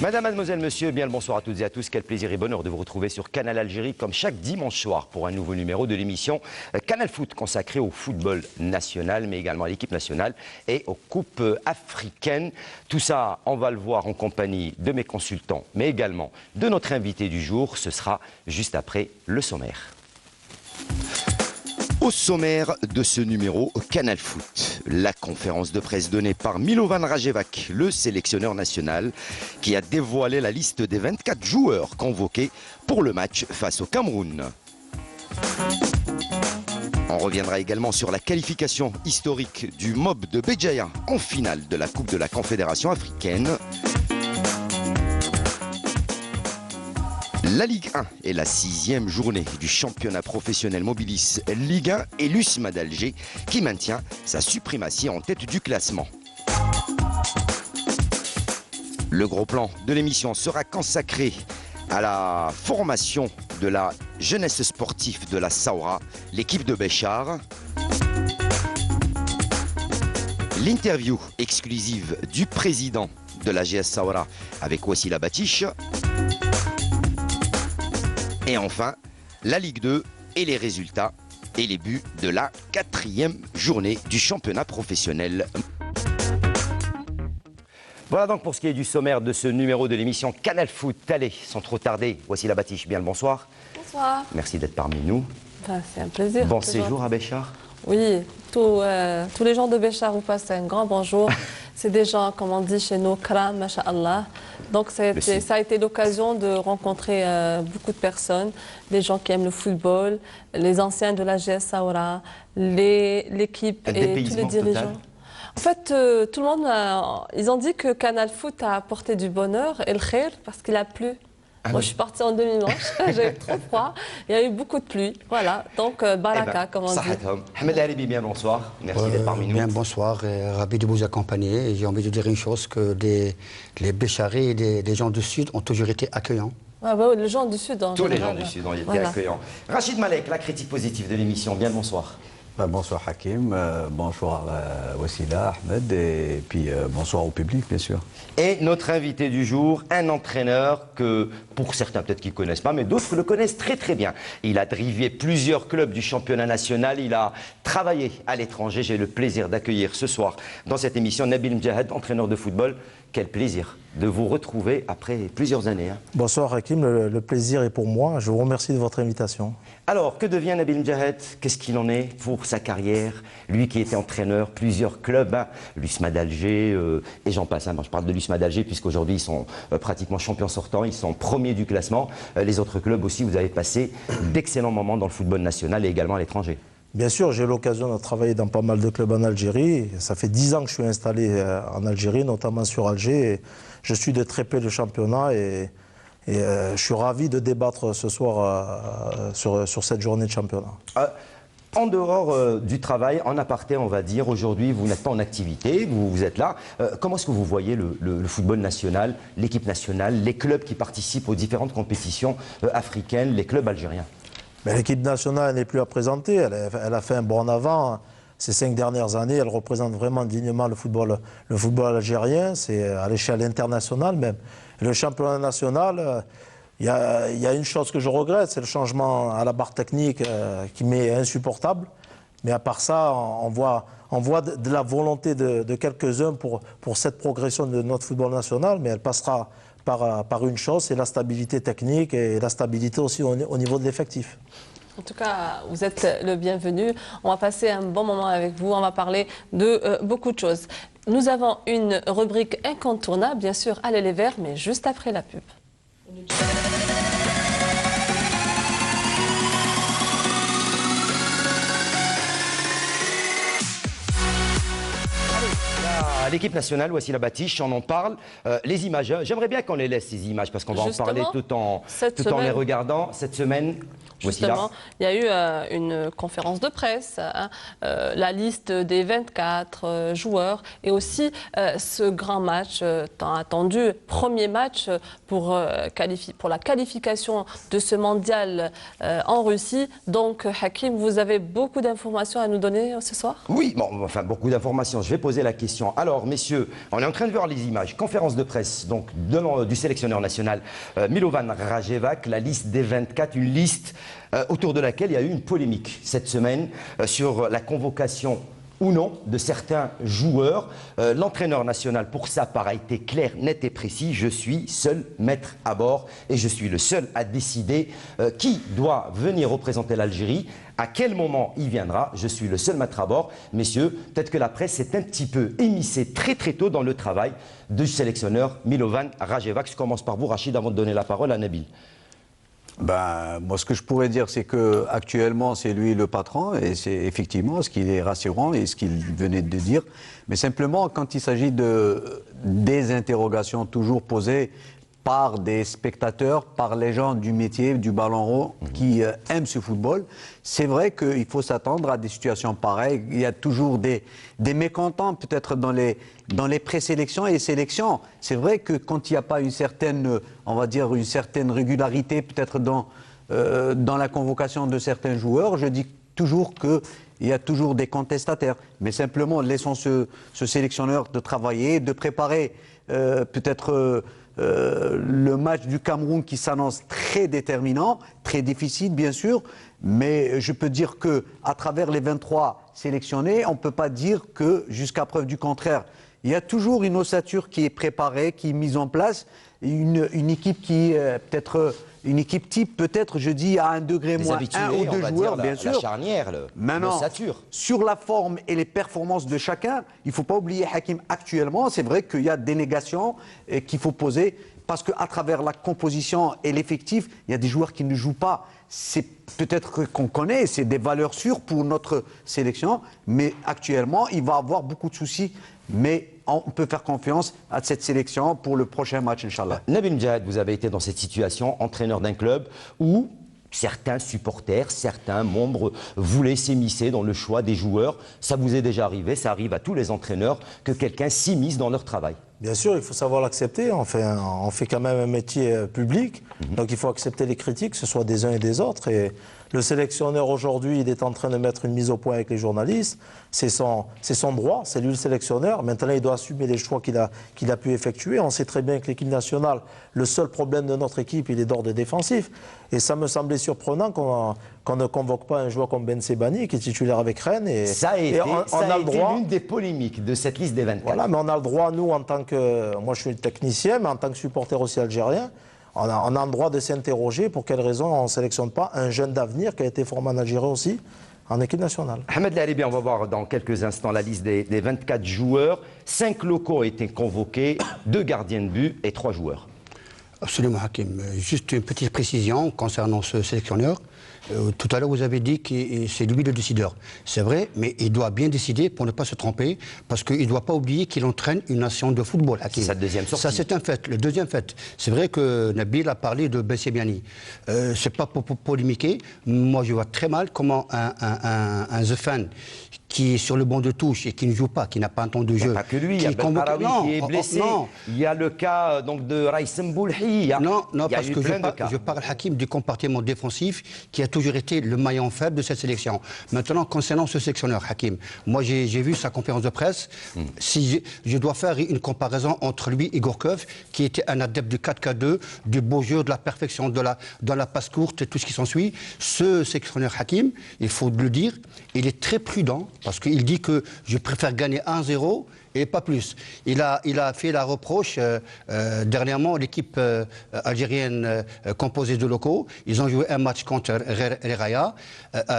Madame, mademoiselle, monsieur, bien le bonsoir à toutes et à tous. Quel plaisir et bonheur de vous retrouver sur Canal Algérie comme chaque dimanche soir pour un nouveau numéro de l'émission Canal Foot consacré au football national mais également à l'équipe nationale et aux coupes africaines. Tout ça, on va le voir en compagnie de mes consultants mais également de notre invité du jour. Ce sera juste après le sommaire. Au sommaire de ce numéro Canal Foot, la conférence de presse donnée par Milovan Rajevac, le sélectionneur national, qui a dévoilé la liste des 24 joueurs convoqués pour le match face au Cameroun. On reviendra également sur la qualification historique du MOB de Béjaïa en finale de la Coupe de la Confédération africaine. La Ligue 1 est la 6e journée du championnat professionnel Mobilis Ligue 1 et l'USMA d'Alger qui maintient sa suprématie en tête du classement. Le gros plan de l'émission sera consacré à la formation de la jeunesse sportive de la Saoura, l'équipe de Béchar. L'interview exclusive du président de la GS Saoura avec Wassila Batiche. Et enfin, la Ligue 2 et les résultats et les buts de la 4e journée du championnat professionnel. Voilà donc pour ce qui est du sommaire de ce numéro de l'émission Canal Foot. Allez, sans trop tarder, voici la Batiche. Bien le bonsoir. Bonsoir. Merci d'être parmi nous. C'est un plaisir. Bon séjour à Béchar. Oui, tous les gens de Béchar vous passent un grand bonjour. C'est des gens, comme on dit chez nous, kram, masha'Allah. Donc ça a été l'occasion de rencontrer beaucoup de personnes, des gens qui aiment le football, les anciens de la GS Saoura, l'équipe et tous les dirigeants. Total. En fait, tout le monde, ils ont dit que Canal Foot a apporté du bonheur et le khair parce qu'il a plu. Moi, je suis partie en demi-manche, j'ai eu trop froid, il y a eu beaucoup de pluie, voilà, donc baraka, comme on dit. Ahmed Haribi, bien bonsoir, merci d'être parmi nous. Bien bonsoir, ravi de vous accompagner. Et j'ai envie de dire une chose, que les Bécharis et les gens du Sud ont toujours été accueillants. Ah bah, les gens du Sud, en tous général, les gens du Sud ont été accueillants. Rachid Malek, la critique positive de l'émission, bien bonsoir. Bonsoir Hakim, bonsoir Wassila, Ahmed, et puis bonsoir au public bien sûr. Et notre invité du jour, un entraîneur que pour certains peut-être qu'ils ne connaissent pas, mais d'autres le connaissent très très bien. Il a drivé plusieurs clubs du championnat national, il a travaillé à l'étranger. J'ai le plaisir d'accueillir ce soir dans cette émission Nabil Mjahed, entraîneur de football. Quel plaisir de vous retrouver après plusieurs années. Bonsoir Hakim, le plaisir est pour moi. Je vous remercie de votre invitation. Alors, que devient Nabil Mjahed? Qu'est-ce qu'il en est pour sa carrière? Lui qui était entraîneur, plusieurs clubs, l'USMA d'Alger et j'en passe. Je parle de l'USMA d'Alger puisqu'aujourd'hui ils sont pratiquement champions sortants, ils sont premiers du classement. Les autres clubs aussi, vous avez passé d'excellents moments dans le football national et également à l'étranger. Bien sûr, j'ai eu l'occasion de travailler dans pas mal de clubs en Algérie. Ça fait 10 ans que je suis installé en Algérie, notamment sur Alger. Et je suis de très près le championnat et je suis ravi de débattre ce soir sur cette journée de championnat. En dehors du travail, en aparté, on va dire, aujourd'hui, vous n'êtes pas en activité, vous êtes là. Comment est-ce que vous voyez le football national, l'équipe nationale, les clubs qui participent aux différentes compétitions africaines, les clubs algériens? L'équipe nationale n'est plus à présenter. Elle a fait un bond en avant. Ces 5 dernières années, elle représente vraiment dignement le football algérien. C'est à l'échelle internationale même. Et le championnat national, il y a une chose que je regrette, c'est le changement à la barre technique qui m'est insupportable. Mais à part ça, on voit de la volonté de quelques-uns pour cette progression de notre football national, mais elle passera par une chose, c'est la stabilité technique et la stabilité aussi au niveau de l'effectif. En tout cas, vous êtes le bienvenu. On va passer un bon moment avec vous. On va parler de beaucoup de choses. Nous avons une rubrique incontournable, bien sûr, Allez les Verts, mais juste après la pub. L'équipe nationale, voici la Batiche, on en parle. Les images, j'aimerais bien qu'on les laisse ces images parce qu'on va en parler tout en les regardant. Cette semaine, Justement, il y a eu une conférence de presse, la liste des 24 joueurs et aussi ce grand match tant attendu, premier match pour la qualification de ce mondial en Russie. Donc, Hakim, vous avez beaucoup d'informations à nous donner ce soir? Oui, bon, enfin beaucoup d'informations. Je vais poser la question. Alors, messieurs, on est en train de voir les images. Conférence de presse donc, du sélectionneur national Milovan Rajevac, la liste des 24, une liste autour de laquelle il y a eu une polémique cette semaine sur la convocation ou non de certains joueurs. L'entraîneur national, pour sa part, a été clair, net et précis. Je suis seul maître à bord et je suis le seul à décider qui doit venir représenter l'Algérie. À quel moment il viendra? Je suis le seul maître à bord. Messieurs, peut-être que la presse s'est un petit peu émissée très très tôt dans le travail du sélectionneur Milovan Rajevac. Je commence par vous, Rachid, avant de donner la parole à Nabil. Ben, moi, ce que je pourrais dire, c'est que actuellement, c'est lui le patron, et c'est effectivement ce qui est rassurant et ce qu'il venait de dire. Mais simplement, quand il s'agit des interrogations toujours posées par des spectateurs, par les gens du métier, du ballon rond, qui aiment ce football, c'est vrai qu'il faut s'attendre à des situations pareilles. Il y a toujours des mécontents, peut-être dans les présélections et sélections. C'est vrai que quand il n'y a pas une certaine, on va dire, une certaine régularité, peut-être dans la convocation de certains joueurs, je dis toujours qu'il y a toujours des contestataires. Mais simplement, laissons ce sélectionneur de travailler, de préparer peut-être le match du Cameroun qui s'annonce très déterminant, très difficile bien sûr, mais je peux dire qu'à travers les 23 sélectionnés, on ne peut pas dire que jusqu'à preuve du contraire, il y a toujours une ossature qui est préparée, qui est mise en place, une équipe qui peut-être une équipe type, peut-être, je dis, à un degré moins, un ou deux joueurs, bien sûr. La charnière, l'ossature. Sur la forme et les performances de chacun, il ne faut pas oublier, Hakim, actuellement, c'est vrai qu'il y a des négations qu'il faut poser, parce qu'à travers la composition et l'effectif, il y a des joueurs qui ne jouent pas. C'est peut-être qu'on connaît, c'est des valeurs sûres pour notre sélection, mais actuellement, il va avoir beaucoup de soucis. Mais on peut faire confiance à cette sélection pour le prochain match, Inch'Allah. Nabil Mjahid, vous avez été dans cette situation, entraîneur d'un club où certains supporters, certains membres voulaient s'immiscer dans le choix des joueurs. Ça vous est déjà arrivé, ça arrive à tous les entraîneurs que quelqu'un s'immisce dans leur travail. Bien sûr, il faut savoir l'accepter. On fait quand même un métier public, donc il faut accepter les critiques, que ce soit des uns et des autres. Et le sélectionneur aujourd'hui, il est en train de mettre une mise au point avec les journalistes. C'est son droit, c'est lui le sélectionneur. Maintenant, il doit assumer les choix qu'il a pu effectuer. On sait très bien que l'équipe nationale, le seul problème de notre équipe, il est d'ordre défensif. Et ça me semblait surprenant qu'on ne convoque pas un joueur comme Ben Sebaini, qui est titulaire avec Rennes. Et ça a été l'une des polémiques de cette liste des 24. Voilà, mais on a le droit, nous, en tant que... Moi, je suis technicien, mais en tant que supporter aussi algérien, on a le droit de s'interroger pour quelles raisons on ne sélectionne pas un jeune d'avenir qui a été formé en Algérie aussi, en équipe nationale. Ahmed Laribi, on va voir dans quelques instants la liste des 24 joueurs. 5 locaux ont été convoqués, 2 gardiens de but et 3 joueurs. Absolument, Hakim. Juste une petite précision concernant ce sélectionneur. Tout à l'heure, vous avez dit que c'est lui le décideur. C'est vrai, mais il doit bien décider pour ne pas se tromper, parce qu'il ne doit pas oublier qu'il entraîne une nation de football. C'est sa deuxième sortie. Ça, c'est un fait. Le deuxième fait, c'est vrai que Nabil a parlé de Ben Sebaini. C'est pas pour polémiquer. Moi, je vois très mal comment un The Fan qui est sur le banc de touche et qui ne joue pas, qui n'a pas un temps de jeu. Pas que lui, il y a Belkaraoui qui est blessé. Il y a le cas donc, de Raïsem Boulhi. Non, parce que je parle, Hakim, du compartiment défensif qui a toujours été le maillon faible de cette sélection. Maintenant, concernant ce sélectionneur, Hakim, moi j'ai vu sa conférence de presse. Si je dois faire une comparaison entre lui et Gourcuff, qui était un adepte du 4-4-2, du beau jeu, de la perfection, de la passe courte et tout ce qui s'ensuit, ce sélectionneur Hakim, il faut le dire, il est très prudent, parce qu'il dit que je préfère gagner 1-0 et pas plus. Il a fait la reproche dernièrement, l'équipe algérienne composée de locaux. Ils ont joué un match contre les Raya.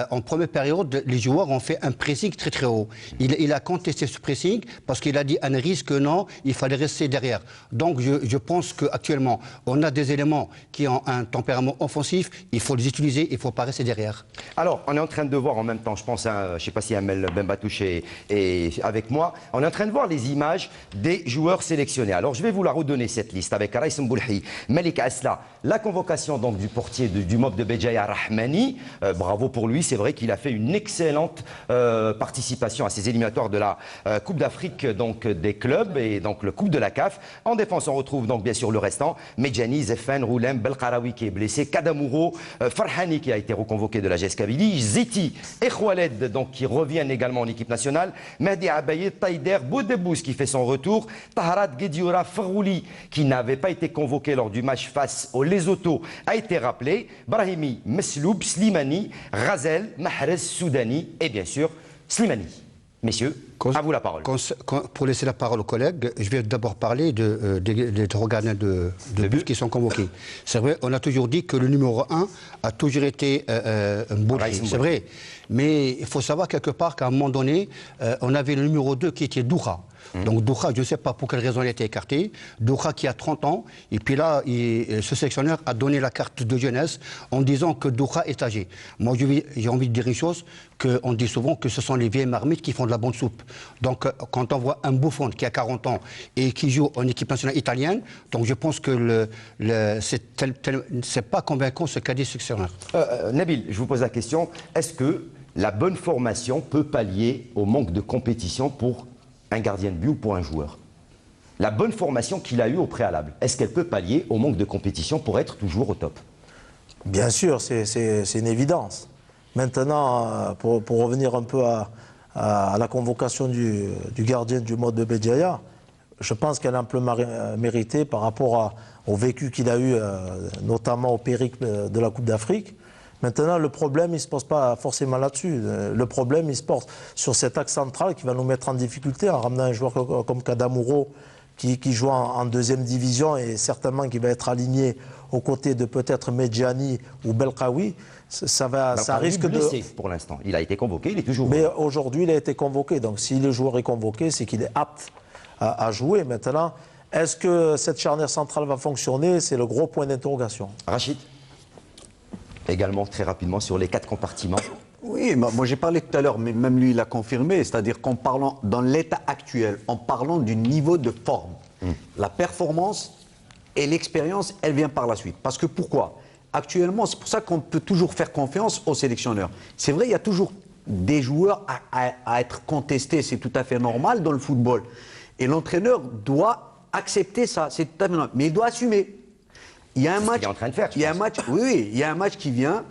En première période, les joueurs ont fait un pressing très très haut. Il a contesté ce pressing parce qu'il a dit à un risque non, il fallait rester derrière. Donc je pense qu'actuellement, on a des éléments qui ont un tempérament offensif, il faut les utiliser, il ne faut pas rester derrière. Alors, on est en train de voir en même temps, je pense, je ne sais pas si Amel Benbatouche est avec moi, on est en train de voir voir les images des joueurs sélectionnés. Alors je vais vous la redonner cette liste avec Raïs Mboulhi, Malik Asla, la convocation donc du portier du MOP de Béjaïa Rahmani. Bravo pour lui, c'est vrai qu'il a fait une excellente participation à ces éliminatoires de la Coupe d'Afrique donc des clubs et donc le Coupe de la CAF. En défense, on retrouve donc bien sûr le restant, Medjani, Zefan, Roulem, Belkarawi qui est blessé, Kadamouro, Farhani qui a été reconvoqué de la GS Kabylie, Zeti et Khoualed donc qui reviennent également en équipe nationale, Mehdi Abaye, Taïder, Boudebous qui fait son retour, Taharat Guedioura, Farouli qui n'avait pas été convoqué lors du match face au Lesotho a été rappelé, Brahimi, Mesloub, Slimani, Razel, Mahrez, Soudani et bien sûr Slimani. Messieurs, à vous la parole. Pour laisser la parole aux collègues, je vais d'abord parler des trois gardiens de but qui sont convoqués. C'est vrai, on a toujours dit que le numéro 1 a toujours été Mboulhi, c'est vrai. Mais il faut savoir quelque part qu'à un moment donné, on avait le numéro 2 qui était Doura. Donc Doura, je ne sais pas pour quelle raison il a été écarté. Doura qui a 30 ans, et puis là, ce sélectionneur a donné la carte de jeunesse en disant que Doura est âgé. Moi, j'ai envie de dire une chose, qu'on dit souvent que ce sont les vieilles marmites qui font de la bonne soupe. Donc quand on voit un Buffon qui a 40 ans et qui joue en équipe nationale italienne, donc je pense que c'est pas convaincant ce qu'a dit le sélectionneur. Nabil, je vous pose la question, est-ce que la bonne formation peut pallier au manque de compétition pour un gardien de but ou pour un joueur? La bonne formation qu'il a eue au préalable, est-ce qu'elle peut pallier au manque de compétition pour être toujours au top? Bien sûr, c'est une évidence. Maintenant, pour revenir un peu à la convocation du gardien du MOP de Béjaïa, je pense qu'elle est amplement méritée par rapport au vécu qu'il a eu, notamment au périple de la Coupe d'Afrique. Maintenant, le problème, il ne se pose pas forcément là-dessus. Le problème, il se porte sur cet axe central qui va nous mettre en difficulté en ramenant un joueur comme Kadamouro qui joue en deuxième division et certainement qui va être aligné aux côtés de peut-être Medjani ou Belkawi. Ça risque blessé pour l'instant. Il a été convoqué, il est toujours. Mais aujourd'hui, il a été convoqué. Donc, si le joueur est convoqué, c'est qu'il est apte à jouer. Maintenant, est-ce que cette charnière centrale va fonctionner? C'est le gros point d'interrogation. Rachid, également très rapidement sur les 4 compartiments. Oui, moi j'ai parlé tout à l'heure, mais même lui il a confirmé, c'est-à-dire qu'en parlant dans l'état actuel, en parlant du niveau de forme, la performance et l'expérience, elle vient par la suite. Parce que pourquoi? Actuellement, c'est pour ça qu'on peut toujours faire confiance aux sélectionneurs. C'est vrai, il y a toujours des joueurs à être contestés, c'est tout à fait normal dans le football. Et l'entraîneur doit accepter ça, c'est tout à fait normal. Mais il doit assumer. Il y a un match, est en train de faire, il y a un match, oui, il y a un match qui vient,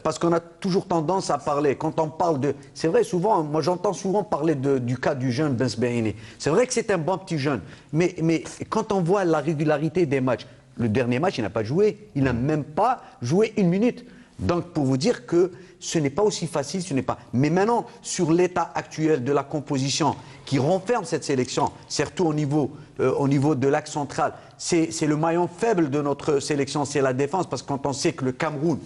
parce qu'on a toujours tendance à parler, quand on parle de... C'est vrai, souvent, moi j'entends souvent parler du cas du jeune Ben Sbaini. C'est vrai que c'est un bon petit jeune, mais quand on voit la régularité des matchs, le dernier match, il n'a pas joué, il n'a même pas joué 1 minute. Donc pour vous dire que ce n'est pas aussi facile, ce n'est pas... Mais maintenant, sur l'état actuel de la composition qui renferme cette sélection, surtout au niveau de l'axe central, c'est le maillon faible de notre sélection, c'est la défense, parce que quand on sait que le Cameroun,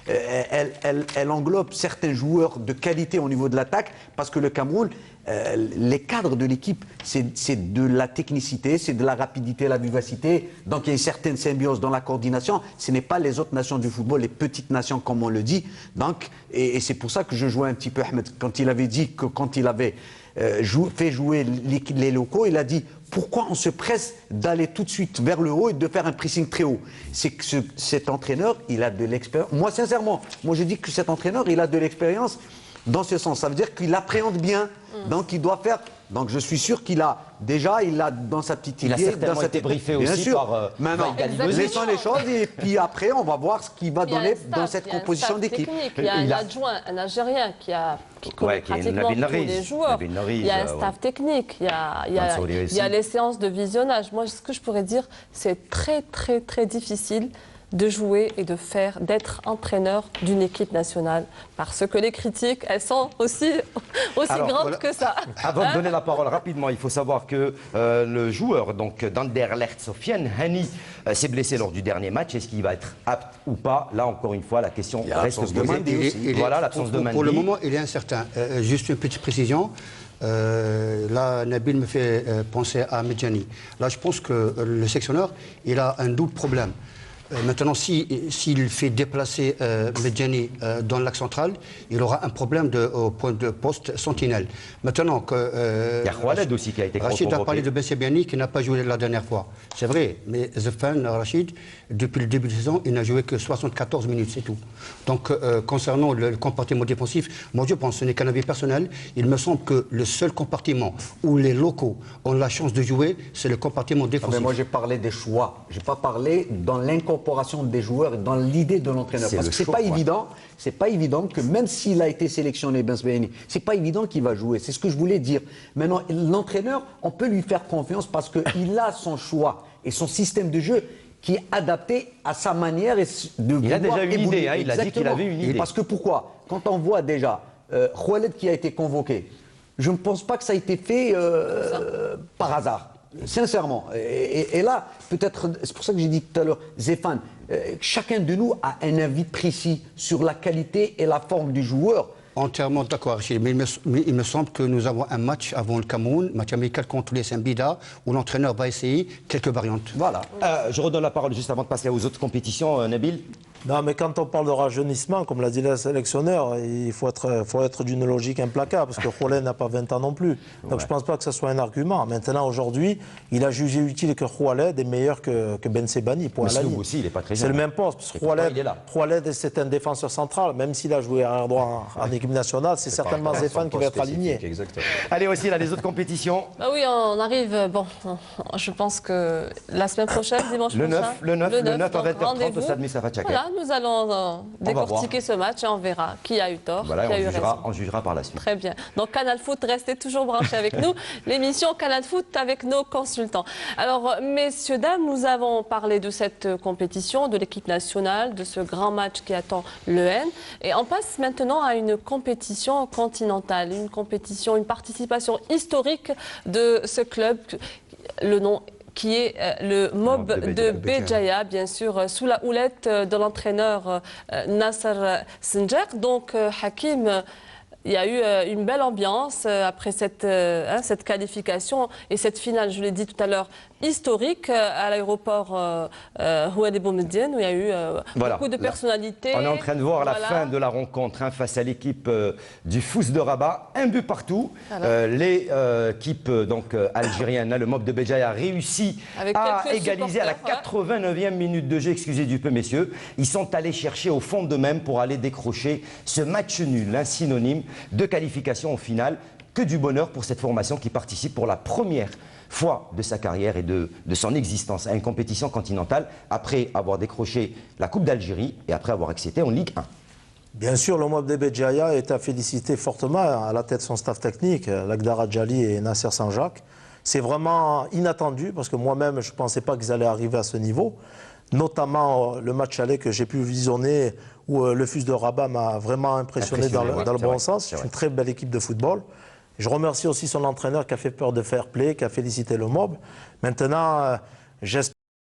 elle englobe certains joueurs de qualité au niveau de l'attaque, parce que le Cameroun, les cadres de l'équipe, c'est de la technicité, c'est de la rapidité, la vivacité, donc il y a une certaine symbiose dans la coordination, ce n'est pas les autres nations du football, les petites nations comme on le dit, donc, et c'est pour ça que je jouais un petit peu Ahmed, quand il avait dit que quand il avait fait jouer les locaux, il a dit pourquoi on se presse d'aller tout de suite vers le haut et de faire un pressing très haut? C'est que cet entraîneur, il a de l'expérience. Moi, sincèrement, moi je dis que cet entraîneur, il a de l'expérience dans ce sens. Ça veut dire qu'il appréhende bien, donc il doit faire... Donc je suis sûr qu'il a déjà, il a dans sa petite idée... Il a certainement été briefé bien aussi sûr. par... Maintenant, laissons les choses et puis après, on va voir ce qu'il va donner dans cette composition d'équipe. Il y a un adjoint, un Algérien qui connaît pratiquement tous les joueurs. Il y a un staff technique, il y a les séances de visionnage. Moi, ce que je pourrais dire, c'est très, très, très difficile de jouer et d'être entraîneur d'une équipe nationale. Parce que les critiques, elles sont aussi grandes que ça. Avant de donner la parole rapidement, il faut savoir que le joueur d'Anderlecht, Sofiane Hani, s'est blessé lors du dernier match. Est-ce qu'il va être apte ou pas? Là, encore une fois, la question reste posée. Voilà, l'absence de Mendy. Pour le moment, il est incertain. Juste une petite précision. Là, Nabil me fait penser à Medjani. Là, je pense que le sélectionneur, il a un double problème. Maintenant, s'il fait déplacer Medjani dans l'axe central, il aura un problème au point de poste sentinelle. Maintenant que... il y a Khaled aussi qui a été Rachid convoqué. a parlé de Bensebaini qui n'a pas joué la dernière fois. C'est vrai, mais Zefan, Rachid, depuis le début de saison, il n'a joué que 74 minutes, c'est tout. Donc, concernant le compartiment défensif, moi je pense, ce n'est qu'un avis personnel, il me semble que le seul compartiment où les locaux ont la chance de jouer, c'est le compartiment défensif. Mais moi j'ai parlé des choix, j'ai pas parlé dans l'incorporation des joueurs et dans l'idée de l'entraîneur. Parce que c'est pas évident que même s'il a été sélectionné, Bensebaini, c'est pas évident qu'il va jouer. C'est ce que je voulais dire. Maintenant, l'entraîneur, on peut lui faire confiance parce qu'il a son choix et son système de jeu qui est adapté à sa manière et de il a déjà une évoluer. idée, hein, il a dit qu'il avait une idée. Et parce que pourquoi? Quand on voit déjà Khaled qui a été convoqué, je ne pense pas que ça a été fait par hasard. Sincèrement. Et là, peut-être, c'est pour ça que j'ai dit tout à l'heure, Zéphane, chacun de nous a un avis précis sur la qualité et la forme du joueur. Entièrement d'accord, Rachid. Mais il me semble que nous avons un match avant le Cameroun, match amical contre les Sambida, où l'entraîneur va essayer quelques variantes. Voilà. Je redonne la parole juste avant de passer aux autres compétitions, Nabil. Non, mais quand on parle de rajeunissement, comme l'a dit le sélectionneur, il faut être d'une logique implacable, parce que Khaled n'a pas 20 ans non plus. Donc je ne pense pas que ce soit un argument. Maintenant, aujourd'hui, il a jugé utile que Khaled est meilleur que Bensebaini. Sloub aussi, il n'est pas très jeune. C'est le même poste, parce que Khaled, c'est un défenseur central, même s'il a joué arrière droit en équipe nationale, c'est certainement Zéphane qui va être aligné. Exactement. Allez, aussi, là, les autres compétitions. Bah oui, on arrive, bon, je pense que la semaine prochaine, dimanche prochain. Le 9 à 20h30 au Stade Moustapha Tchaka. Voilà, nous allons décortiquer ce match et on verra qui a eu tort, voilà, qui a eu raison. On jugera par la suite. Très bien. Donc Canal Foot, restez toujours branchés avec nous. L'émission Canal Foot avec nos consultants. Alors, messieurs, dames, nous avons parlé de cette compétition, de l'équipe nationale, de ce grand match qui attend le N. Et on passe maintenant à une compétition continentale, une compétition, une participation historique de ce club. Le nom qui est le Mob de Béjaïa, bien sûr, sous la houlette de l'entraîneur Nasser Senjer. Donc, Hakim, il y a eu une belle ambiance après cette qualification et cette finale, je l'ai dit tout à l'heure, historique à l'aéroport Oued Boumediene, où il y a eu beaucoup de personnalités. On est en train de voir la fin de la rencontre face à l'équipe du Fous de Rabat. Un but partout. L'équipe algérienne, le Mob de Béjaïa, a réussi à égaliser à la 89e minute de jeu. Excusez du peu, messieurs. Ils sont allés chercher au fond d'eux-mêmes pour aller décrocher ce match nul, un synonyme de qualification au final. Que du bonheur pour cette formation qui participe pour la première fois de sa carrière et de son existence à une compétition continentale après avoir décroché la Coupe d'Algérie et après avoir accédé en Ligue 1. Bien sûr, le Mob de Béjaïa est à féliciter fortement à la tête de son staff technique, Lagdar Adjali et Nasser Sanjak. C'est vraiment inattendu parce que moi-même, je ne pensais pas qu'ils allaient arriver à ce niveau. Notamment le match aller que j'ai pu visionner où le Fus de Rabat m'a vraiment impressionné dans le bon sens. C'est une très belle équipe de football. Je remercie aussi son entraîneur qui a fait peur de fair play, qui a félicité le Mob. Maintenant, j'espère